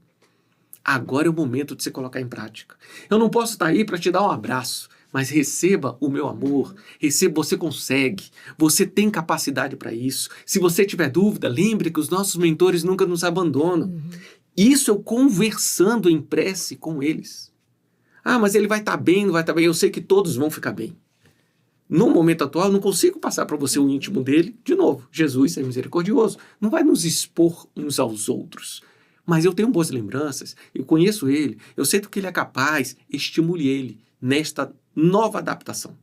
Agora é o momento de você colocar em prática. Eu não posso estar aí para te dar um abraço, mas receba o meu amor, você consegue, você tem capacidade para isso. Se você tiver dúvida, lembre que os nossos mentores nunca nos abandonam. Isso eu conversando em prece com eles. Ah, mas ele vai estar bem, não vai estar bem. Eu sei que todos vão ficar bem. No momento atual, eu não consigo passar para você o íntimo dele. De novo, Jesus é misericordioso, não vai nos expor uns aos outros. Mas eu tenho boas lembranças, eu conheço ele, eu sei do que ele é capaz, estimule ele nesta nova adaptação.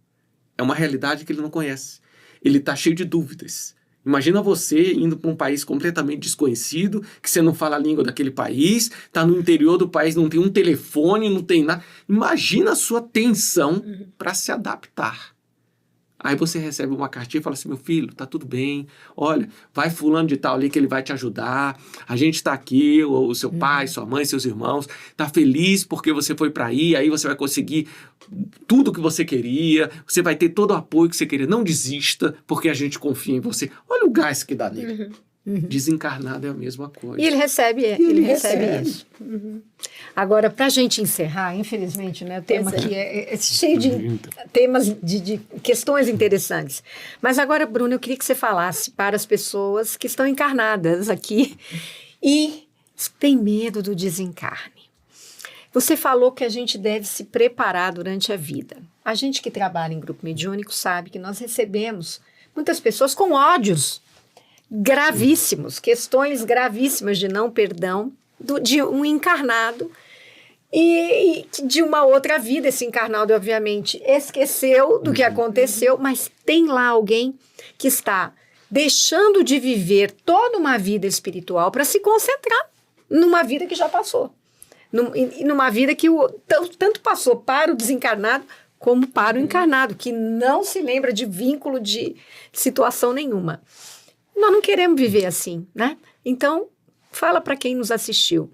É uma realidade que ele não conhece. Ele está cheio de dúvidas. Imagina você indo para um país completamente desconhecido, que você não fala a língua daquele país, está no interior do país, não tem um telefone, não tem nada. Imagina a sua tensão para se adaptar. Aí você recebe uma cartinha e fala assim: meu filho, tá tudo bem, olha, vai fulano de tal ali que ele vai te ajudar, a gente tá aqui, o seu pai, sua mãe, seus irmãos, tá feliz porque você foi para aí você vai conseguir tudo que você queria, você vai ter todo o apoio que você queria, não desista, porque a gente confia em você. Olha o gás que dá nele. Desencarnado é a mesma coisa. E ele recebe isso. Agora, para a gente encerrar, infelizmente, né, o tema aqui é cheio de temas, de questões interessantes. Mas agora, Bruno, eu queria que você falasse para as pessoas que estão encarnadas aqui e têm medo do desencarne. Você falou que a gente deve se preparar durante a vida. A gente que trabalha em grupo mediúnico sabe que nós recebemos muitas pessoas com ódios gravíssimos, questões gravíssimas de não perdão de um encarnado e de uma outra vida. Esse encarnado, obviamente, esqueceu do que aconteceu, mas tem lá alguém que está deixando de viver toda uma vida espiritual para se concentrar numa vida que já passou. Numa vida que tanto passou para o desencarnado como para o encarnado, que não se lembra de vínculo de situação nenhuma. Nós não queremos viver assim, né? Então, fala para quem nos assistiu.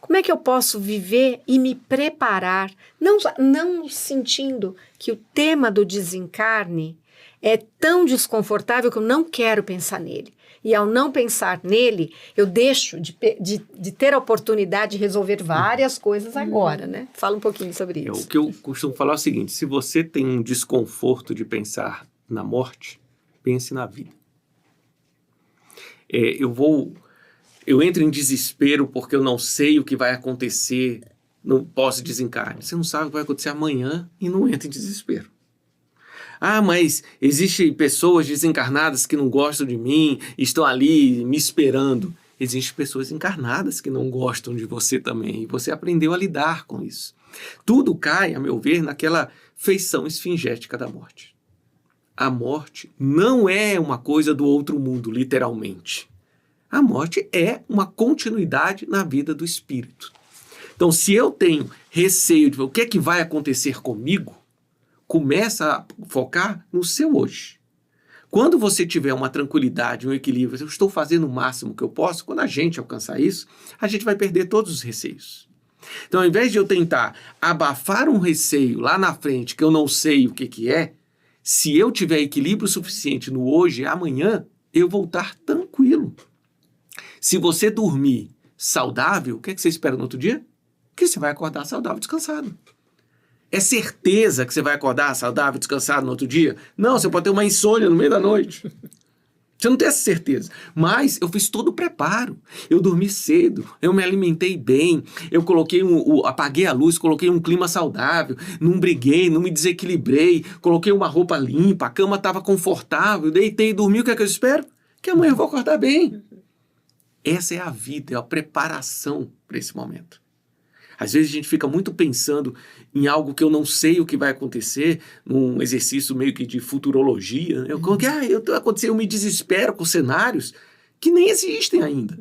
Como é que eu posso viver e me preparar, não sentindo que o tema do desencarne é tão desconfortável que eu não quero pensar nele. E ao não pensar nele, eu deixo de ter a oportunidade de resolver várias coisas agora, né? Fala um pouquinho sobre isso. O que eu costumo falar é o seguinte, se você tem um desconforto de pensar na morte, pense na vida. Eu entro em desespero porque eu não sei o que vai acontecer no pós-desencarne. Você não sabe o que vai acontecer amanhã e não entra em desespero. Ah, mas existem pessoas desencarnadas que não gostam de mim, estão ali me esperando. Existem pessoas encarnadas que não gostam de você também, e você aprendeu a lidar com isso. Tudo cai, a meu ver, naquela feição esfingética da morte. A morte não é uma coisa do outro mundo, literalmente. A morte é uma continuidade na vida do espírito. Então, se eu tenho receio de ver o que é que vai acontecer comigo, começa a focar no seu hoje. Quando você tiver uma tranquilidade, um equilíbrio, eu estou fazendo o máximo que eu posso, quando a gente alcançar isso, a gente vai perder todos os receios. Então, ao invés de eu tentar abafar um receio lá na frente, que eu não sei o que é, se eu tiver equilíbrio suficiente no hoje e amanhã, eu vou estar tranquilo. Se você dormir saudável, o que é que você espera no outro dia? Que você vai acordar saudável, descansado. É certeza que você vai acordar saudável, descansado no outro dia? Não, você pode ter uma insônia no meio da noite. Você não tem essa certeza. Mas eu fiz todo o preparo. Eu dormi cedo, eu me alimentei bem, eu apaguei a luz, coloquei um clima saudável, não briguei, não me desequilibrei, coloquei uma roupa limpa, a cama estava confortável, deitei e dormi. O que é que eu espero? Que amanhã eu vou acordar bem. Essa é a vida, é a preparação para esse momento. Às vezes a gente fica muito pensando em algo que eu não sei o que vai acontecer, num exercício meio que de futurologia. Né? Eu me desespero com cenários que nem existem ainda.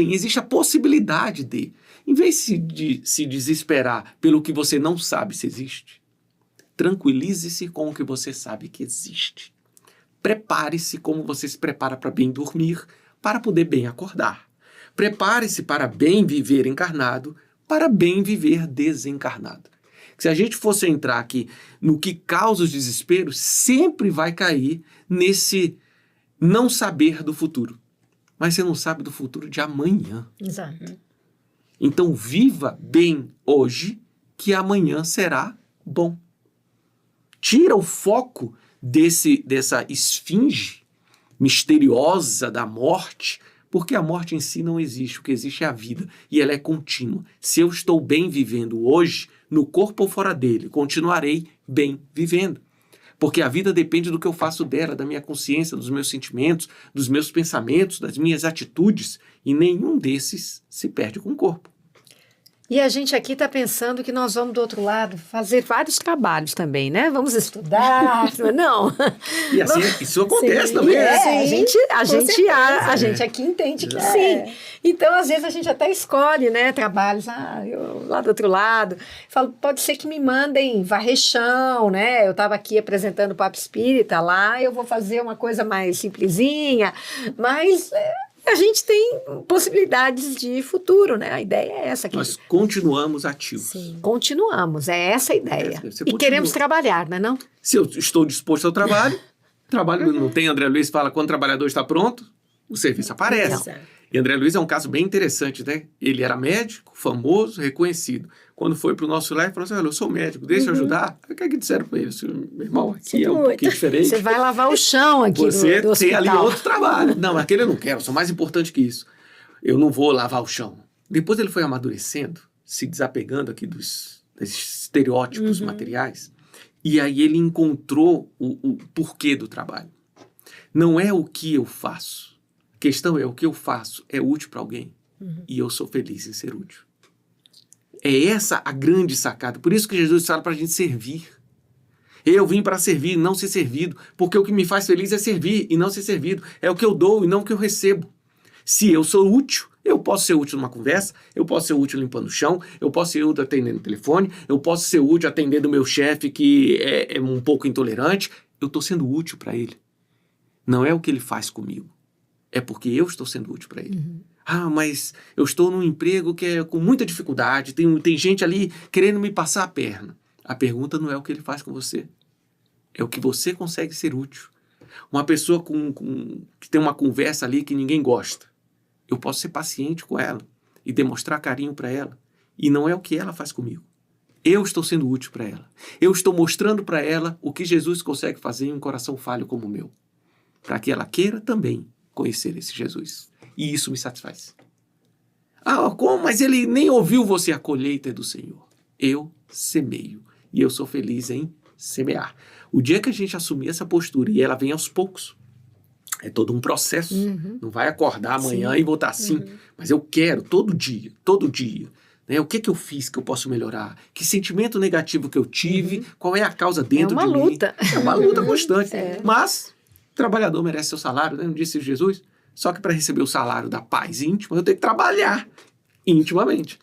Existe a possibilidade de. Em vez de se desesperar pelo que você não sabe se existe, tranquilize-se com o que você sabe que existe. Prepare-se como você se prepara para bem dormir, para poder bem acordar. Prepare-se para bem viver encarnado, para bem viver desencarnado. Se a gente fosse entrar aqui no que causa os desesperos, sempre vai cair nesse não saber do futuro. Mas você não sabe do futuro de amanhã. Exato. Então viva bem hoje, que amanhã será bom. Tira o foco dessa esfinge misteriosa da morte, porque a morte em si não existe, o que existe é a vida, e ela é contínua. Se eu estou bem vivendo hoje, no corpo ou fora dele, continuarei bem vivendo. Porque a vida depende do que eu faço dela, da minha consciência, dos meus sentimentos, dos meus pensamentos, das minhas atitudes, e nenhum desses se perde com o corpo. E a gente aqui está pensando que nós vamos do outro lado fazer vários trabalhos também, né? Vamos estudar, não? E assim, isso acontece sim, também. A gente aqui entende que sim. Então, às vezes, a gente até escolhe, né, trabalhos, eu lá do outro lado. Falo, pode ser que me mandem varrer chão, né? Eu estava aqui apresentando o Papo Espírita lá, eu vou fazer uma coisa mais simplesinha, mas... a gente tem possibilidades de futuro, né? A ideia é essa aqui. Nós continuamos ativos. Sim. Continuamos, é essa a ideia. E queremos trabalhar, não é não? Se eu estou disposto ao trabalho, não tem. André Luiz fala, quando o trabalhador está pronto, o serviço aparece. Não. E André Luiz é um caso bem interessante, né? Ele era médico, famoso, reconhecido. Quando foi para o nosso lar, ele falou assim, olha, eu sou médico, deixa eu ajudar. O que é que disseram para ele? Meu irmão, aqui é um pouquinho diferente. Você vai lavar o chão aqui do hospital. Você tem ali outro trabalho. Não, aquele eu não quero, eu sou mais importante que isso. Eu não vou lavar o chão. Depois ele foi amadurecendo, se desapegando aqui desses estereótipos materiais. E aí ele encontrou o porquê do trabalho. Não é o que eu faço. A questão é o que eu faço é útil para alguém. E eu sou feliz em ser útil. É essa a grande sacada. Por isso que Jesus fala para a gente servir. Eu vim para servir, não ser servido. Porque o que me faz feliz é servir e não ser servido. É o que eu dou e não o que eu recebo. Se eu sou útil, eu posso ser útil numa conversa, eu posso ser útil limpando o chão, eu posso ser útil atendendo o telefone, eu posso ser útil atendendo o meu chefe que é um pouco intolerante. Eu estou sendo útil para ele. Não é o que ele faz comigo. É porque eu estou sendo útil para ele. Mas eu estou num emprego que é com muita dificuldade, tem gente ali querendo me passar a perna. A pergunta não é o que ele faz com você. é o que você consegue ser útil. Uma pessoa que tem uma conversa ali que ninguém gosta. Eu posso ser paciente com ela e demonstrar carinho para ela. E não é o que ela faz comigo. Eu estou sendo útil para ela. Eu estou mostrando para ela o que Jesus consegue fazer em um coração falho como o meu. Para que ela queira também conhecer esse Jesus. E isso me satisfaz. Ah, como? Mas ele nem ouviu você. A colheita é do Senhor. Eu semeio. E eu sou feliz em semear. O dia que a gente assumir essa postura, e ela vem aos poucos, é todo um processo. Não vai acordar amanhã e voltar assim. Mas eu quero todo dia. Né? O que eu fiz que eu posso melhorar? Que sentimento negativo que eu tive? Qual é a causa dentro de mim? É uma luta constante. Mas o trabalhador merece seu salário, né? Não disse Jesus? Só que para receber o salário da paz íntima, eu tenho que trabalhar intimamente.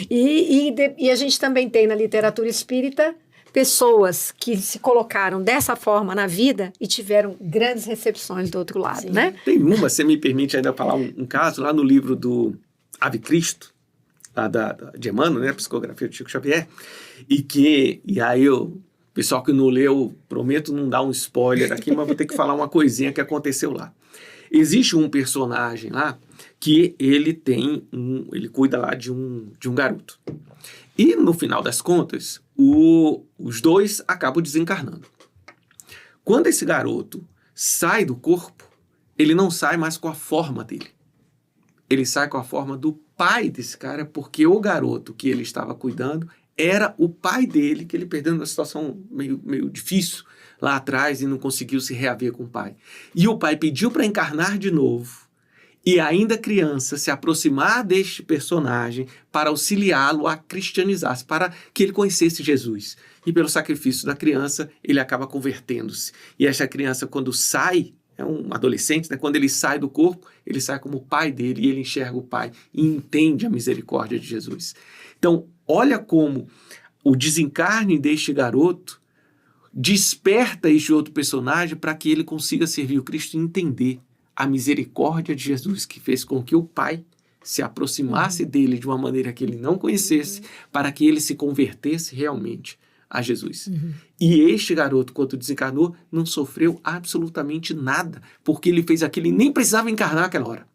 E a gente também tem na literatura espírita pessoas que se colocaram dessa forma na vida e tiveram grandes recepções do outro lado, né? Tem uma, se me permite ainda falar um caso, lá no livro do Ave Cristo, lá de Emmanuel, né, Psicografia de Chico Xavier, e aí o pessoal que não leu, prometo não dar um spoiler aqui, mas vou ter que falar uma coisinha que aconteceu lá. Existe um personagem lá que ele cuida lá de um garoto. E no final das contas, os dois acabam desencarnando. Quando esse garoto sai do corpo, ele não sai mais com a forma dele. Ele sai com a forma do pai desse cara, porque o garoto que ele estava cuidando era o pai dele, que ele perdeu numa situação meio difícil lá atrás e não conseguiu se reaver com o pai. E o pai pediu para encarnar de novo e ainda criança se aproximar deste personagem para auxiliá-lo a cristianizar-se, para que ele conhecesse Jesus. E pelo sacrifício da criança, ele acaba convertendo-se. E essa criança, quando sai, é um adolescente, né? Quando ele sai do corpo, ele sai como o pai dele e ele enxerga o pai e entende a misericórdia de Jesus. Então, olha como o desencarne deste garoto desperta este outro personagem para que ele consiga servir o Cristo e entender a misericórdia de Jesus, que fez com que o pai se aproximasse dele de uma maneira que ele não conhecesse, para que ele se convertesse realmente a Jesus. E este garoto, quando desencarnou, não sofreu absolutamente nada, porque ele fez aquilo e nem precisava encarnar naquela hora.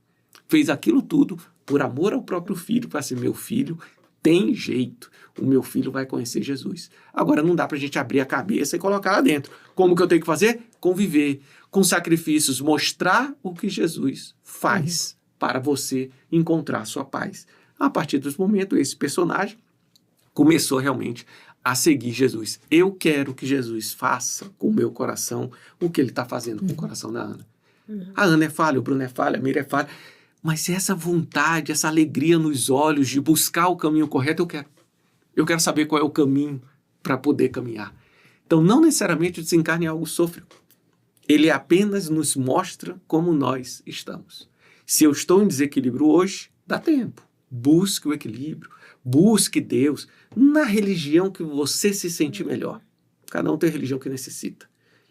Fez aquilo tudo por amor ao próprio filho, para ser meu filho, tem jeito, o meu filho vai conhecer Jesus. Agora não dá para a gente abrir a cabeça e colocar lá dentro. Como que eu tenho que fazer? Conviver com sacrifícios, mostrar o que Jesus faz para você encontrar a sua paz. A partir desse momento, esse personagem começou realmente a seguir Jesus. Eu quero que Jesus faça com o meu coração o que ele está fazendo com o coração da Ana. A Ana é falha, o Bruno é falha, a Mira é falha, mas essa vontade, essa alegria nos olhos de buscar o caminho correto, eu quero. Eu quero saber qual é o caminho para poder caminhar. Então, não necessariamente o desencarne é algo sofrido. Ele apenas nos mostra como nós estamos. Se eu estou em desequilíbrio hoje, dá tempo. Busque o equilíbrio. Busque Deus na religião que você se sentir melhor. Cada um tem a religião que necessita.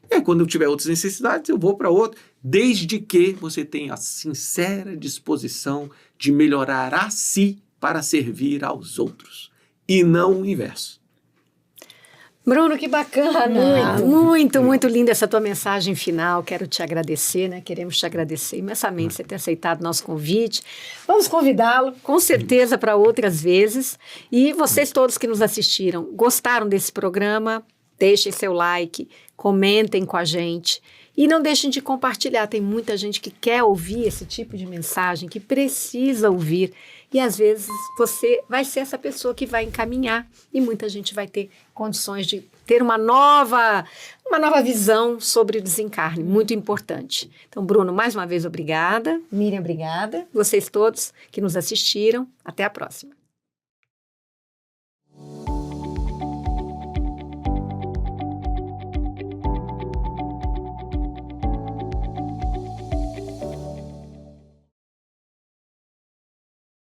E aí, quando eu tiver outras necessidades, eu vou para outra, desde que você tenha a sincera disposição de melhorar a si para servir aos outros. E não o inverso. Bruno, que bacana! Muito linda essa tua mensagem final. Quero te agradecer, né? Queremos te agradecer imensamente você ter aceitado o nosso convite. Vamos convidá-lo, com certeza, para outras vezes. E vocês todos que nos assistiram, gostaram desse programa? Deixem seu like, comentem com a gente. E não deixem de compartilhar. Tem muita gente que quer ouvir esse tipo de mensagem, que precisa ouvir. E às vezes você vai ser essa pessoa que vai encaminhar e muita gente vai ter condições de ter uma nova visão sobre o desencarne, muito importante. Então, Bruno, mais uma vez, obrigada. Miriam, obrigada. Vocês todos que nos assistiram. Até a próxima.